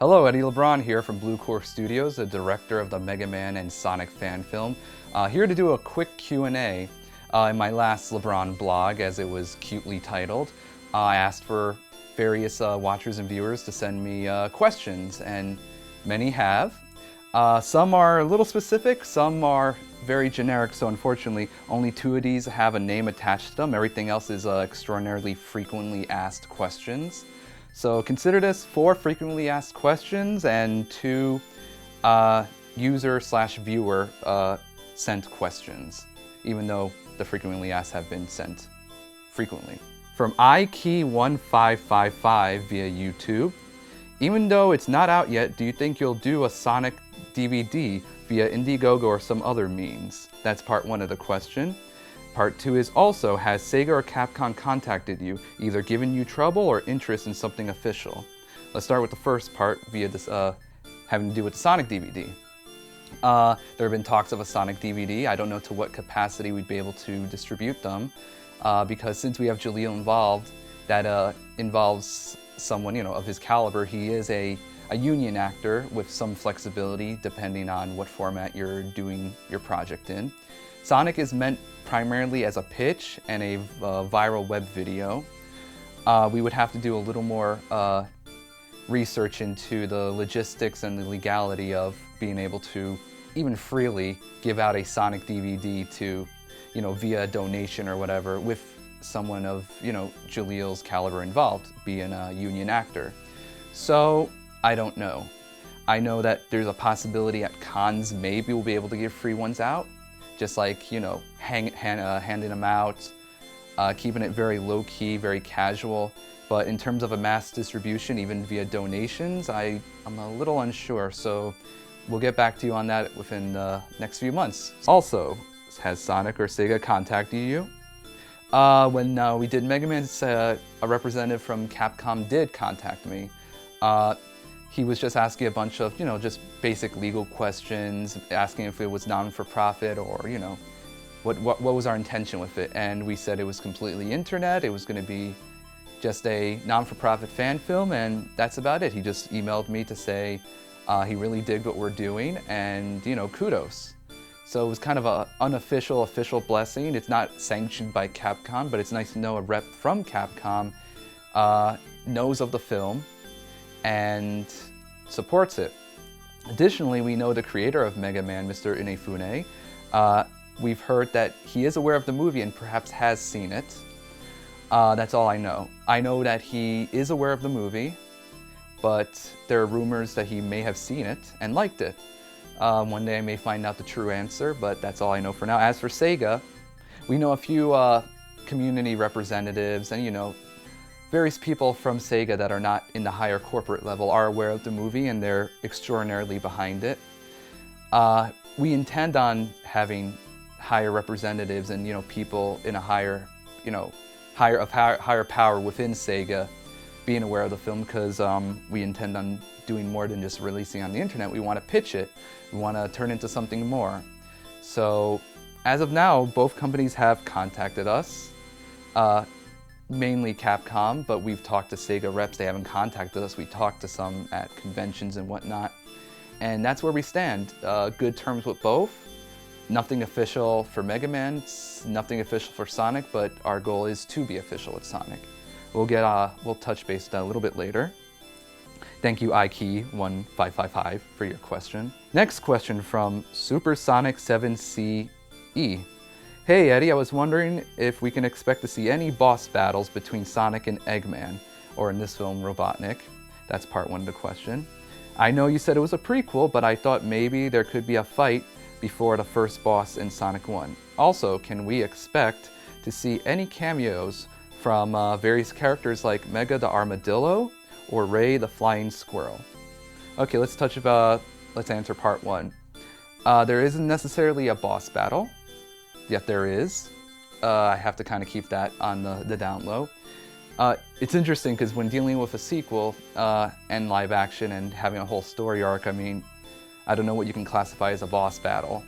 Hello, Eddie Lebron here from Blue Core Studios, the director of the Mega Man and Sonic fan film. Here to do a quick Q&A. In my last Lebron blog, as it was cutely titled, I asked for various watchers and viewers to send me questions, and many have. Some are a little specific, some are very generic, so unfortunately only 2 of these have a name attached to them. Everything else is extraordinarily frequently asked questions. So consider this 4 frequently asked questions and 2 user/viewer sent questions, even though the frequently asked have been sent frequently. From ikey1555 via YouTube, even though it's not out yet, do you think you'll do a Sonic DVD via Indiegogo or some other means? That's part 1 of the question. Part 2 is also, has Sega or Capcom contacted you, either given you trouble or interest in something official? Let's start with the first part via this having to do with the Sonic DVD. There have been talks of a Sonic DVD. I don't know to what capacity we'd be able to distribute them, because since we have Jaleel involved, that involves someone of his caliber. He is a union actor with some flexibility depending on what format you're doing your project in. Sonic is meant primarily as a pitch and a viral web video. We would have to do a little more research into the logistics and the legality of being able to even freely give out a Sonic DVD to, via donation or whatever, with someone of, Jaleel's caliber involved, being a union actor. So, I don't know. I know that there's a possibility at cons maybe we'll be able to give free ones out, just like, handing them out, keeping it very low-key, very casual. But in terms of a mass distribution, even via donations, I'm a little unsure, so we'll get back to you on that within the next few months. Also, has Sonic or Sega contacted you? When we did Mega Man, a representative from Capcom did contact me. He was just asking a bunch of, just basic legal questions, asking if it was non-for-profit or, what was our intention with it. And we said it was completely internet, it was going to be just a non-for-profit fan film, and that's about it. He just emailed me to say he really digged what we're doing, and, kudos. So it was kind of an unofficial, official blessing. It's not sanctioned by Capcom, but it's nice to know a rep from Capcom knows of the film and supports it. Additionally, we know the creator of Mega Man, Mr. Inafune. We've heard that he is aware of the movie and perhaps has seen it. That's all I know. I know that he is aware of the movie, but there are rumors that he may have seen it and liked it. One day I may find out the true answer, but that's all I know for now. As for Sega, we know a few community representatives and, various people from Sega that are not in the higher corporate level are aware of the movie and they're extraordinarily behind it. We intend on having higher representatives and people in a higher power within Sega being aware of the film, because we intend on doing more than just releasing on the internet. We want to pitch it. We want to turn it into something more. So as of now, both companies have contacted us. Mainly Capcom, but we've talked to Sega reps. They haven't contacted us. We talked to some at conventions and whatnot. And that's where we stand. Good terms with both. Nothing official for Mega Man, nothing official for Sonic, but our goal is to be official with Sonic. We'll touch base with that a little bit later. Thank you, ikey1555, for your question. Next question from Supersonic7CE. Hey Eddie, I was wondering if we can expect to see any boss battles between Sonic and Eggman, or in this film, Robotnik. That's part 1 of the question. I know you said it was a prequel, but I thought maybe there could be a fight before the first boss in Sonic 1. Also, can we expect to see any cameos from various characters like Mega the Armadillo or Ray the Flying Squirrel? Okay, let's answer part 1. There isn't necessarily a boss battle. Yet there is. I have to kind of keep that on the down low. It's interesting because when dealing with a sequel and live action and having a whole story arc, I don't know what you can classify as a boss battle.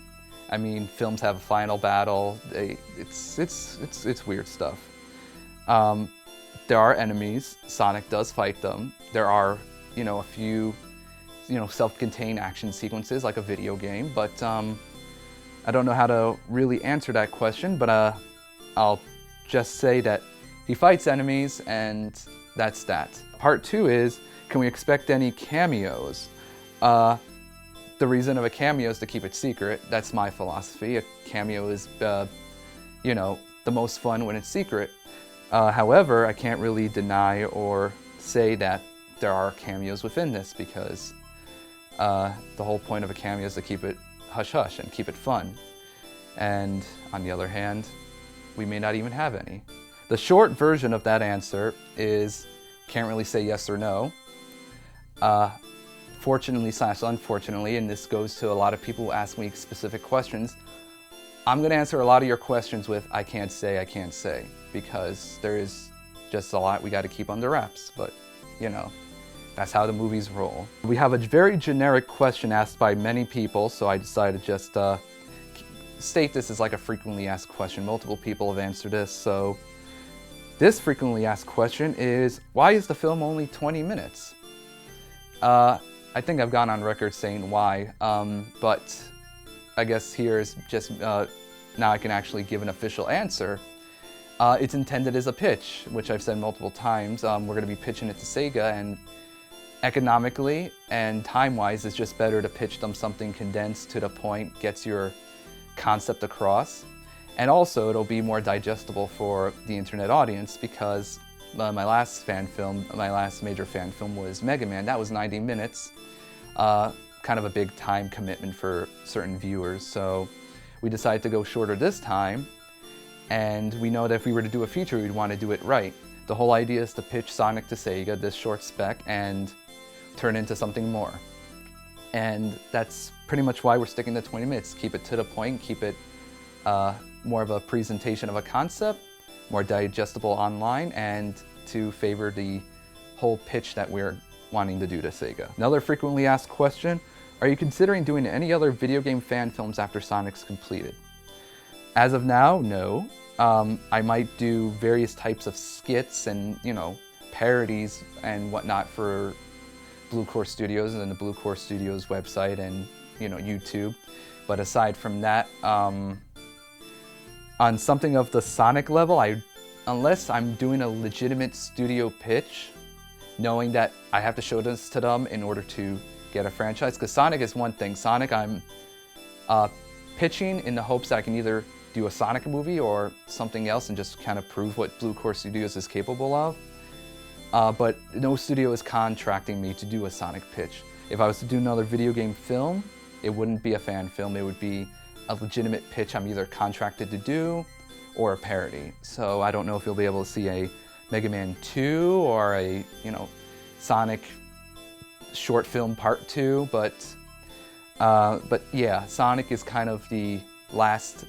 Films have a final battle. It's weird stuff. There are enemies. Sonic does fight them. There are, a few self-contained action sequences like a video game, but I don't know how to really answer that question, but I'll just say that he fights enemies, and that's that. Part 2 is, can we expect any cameos? The reason of a cameo is to keep it secret. That's my philosophy. A cameo is, the most fun when it's secret. However, I can't really deny or say that there are cameos within this, because the whole point of a cameo is to keep it hush-hush and keep it fun. And on the other hand, we may not even have any. The short version of that answer is, can't really say yes or no. Fortunately/unfortunately, and this goes to a lot of people who ask me specific questions, I'm going to answer a lot of your questions with I can't say, because there is just a lot we got to keep under wraps, but that's how the movies roll. We have a very generic question asked by many people, so I decided to just state this as like a frequently asked question. Multiple people have answered this, so this frequently asked question is, why is the film only 20 minutes? I think I've gone on record saying why, but I guess here's just, now I can actually give an official answer. It's intended as a pitch, which I've said multiple times. We're going to be pitching it to Sega, and economically and time-wise, it's just better to pitch them something condensed to the point, gets your concept across. And also, it'll be more digestible for the internet audience, because my last major fan film was Mega Man. That was 90 minutes. Kind of a big time commitment for certain viewers. So we decided to go shorter this time. And we know that if we were to do a feature, we'd want to do it right. The whole idea is to pitch Sonic to Sega, this short spec, and turn into something more. And that's pretty much why we're sticking to 20 minutes. Keep it to the point, keep it more of a presentation of a concept, more digestible online, and to favor the whole pitch that we're wanting to do to Sega. Another frequently asked question, are you considering doing any other video game fan films after Sonic's completed? As of now, no. I might do various types of skits and, parodies and whatnot for Blue Core Studios and the Blue Core Studios website and, YouTube. But aside from that, on something of the Sonic level, unless I'm doing a legitimate studio pitch, knowing that I have to show this to them in order to get a franchise, because Sonic is one thing. Sonic, I'm pitching in the hopes that I can either do a Sonic movie or something else and just kind of prove what Blue Core Studios is capable of. But no studio is contracting me to do a Sonic pitch. If I was to do another video game film, it wouldn't be a fan film. It would be a legitimate pitch I'm either contracted to do or a parody. So I don't know if you'll be able to see a Mega Man 2 or a, Sonic short film part 2, but yeah, Sonic is kind of the last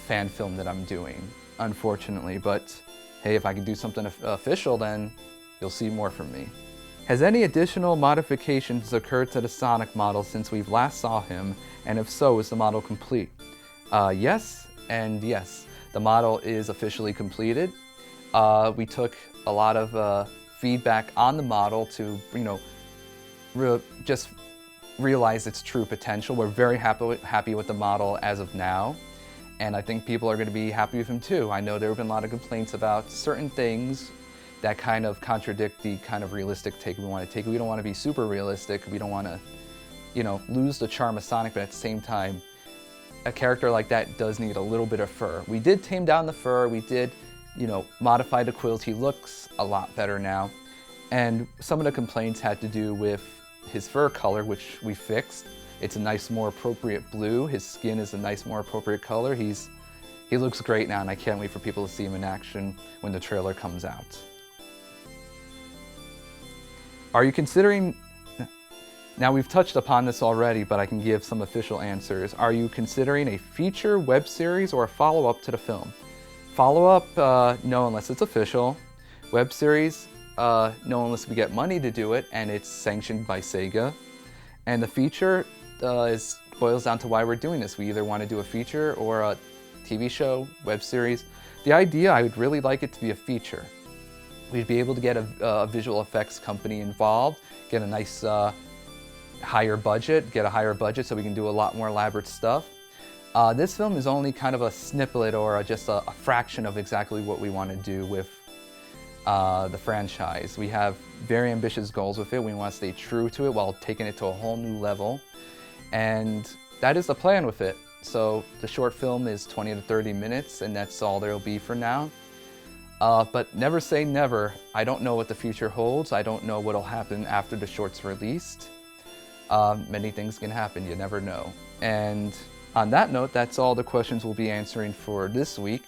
fan film that I'm doing, unfortunately. But hey, if I can do something official, then you'll see more from me. Has any additional modifications occurred to the Sonic model since we've last saw him, and if so, is the model complete? Yes and yes. The model is officially completed. We took a lot of feedback on the model to, just realize its true potential. We're very happy with the model as of now, and I think people are going to be happy with him too. I know there have been a lot of complaints about certain things that kind of contradict the kind of realistic take we want to take. We don't want to be super realistic. We don't want to, lose the charm of Sonic, but at the same time, a character like that does need a little bit of fur. We did tame down the fur. We did, modify the quilt. He looks a lot better now. And some of the complaints had to do with his fur color, which we fixed. It's a nice, more appropriate blue. His skin is a nice, more appropriate color. He looks great now, and I can't wait for people to see him in action when the trailer comes out. Are you considering, now we've touched upon this already, but I can give some official answers. Are you considering a feature, web series, or a follow-up to the film? Follow-up, no, unless it's official. Web series, no, unless we get money to do it and it's sanctioned by Sega. And the feature boils down to why we're doing this. We either want to do a feature or a TV show, web series. The idea, I would really like it to be a feature. we'd be able to get a visual effects company involved, get a nice get a higher budget so we can do a lot more elaborate stuff. This film is only kind of a snippet or just a fraction of exactly what we want to do with the franchise. We have very ambitious goals with it. We want to stay true to it while taking it to a whole new level. And that is the plan with it. So the short film is 20 to 30 minutes, and that's all there'll be for now. But never say never. I don't know what the future holds. I don't know what'll happen after the short's released. Many things can happen, you never know. And on that note, that's all the questions we'll be answering for this week.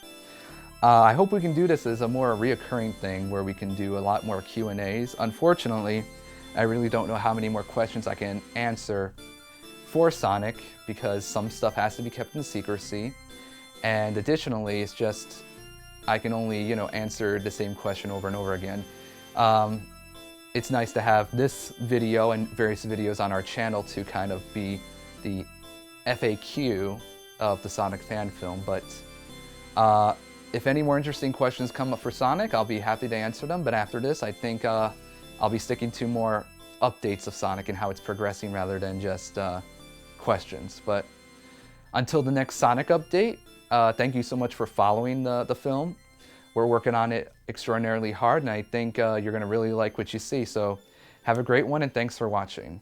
I hope we can do this as a more reoccurring thing where we can do a lot more Q&As. Unfortunately, I really don't know how many more questions I can answer for Sonic because some stuff has to be kept in secrecy. And additionally, it's just, I can only, answer the same question over and over again. It's nice to have this video and various videos on our channel to kind of be the FAQ of the Sonic fan film, but if any more interesting questions come up for Sonic, I'll be happy to answer them, but after this, I think I'll be sticking to more updates of Sonic and how it's progressing rather than just questions. But until the next Sonic update, thank you so much for following the film. We're working on it extraordinarily hard, and I think you're going to really like what you see, so have a great one, and thanks for watching.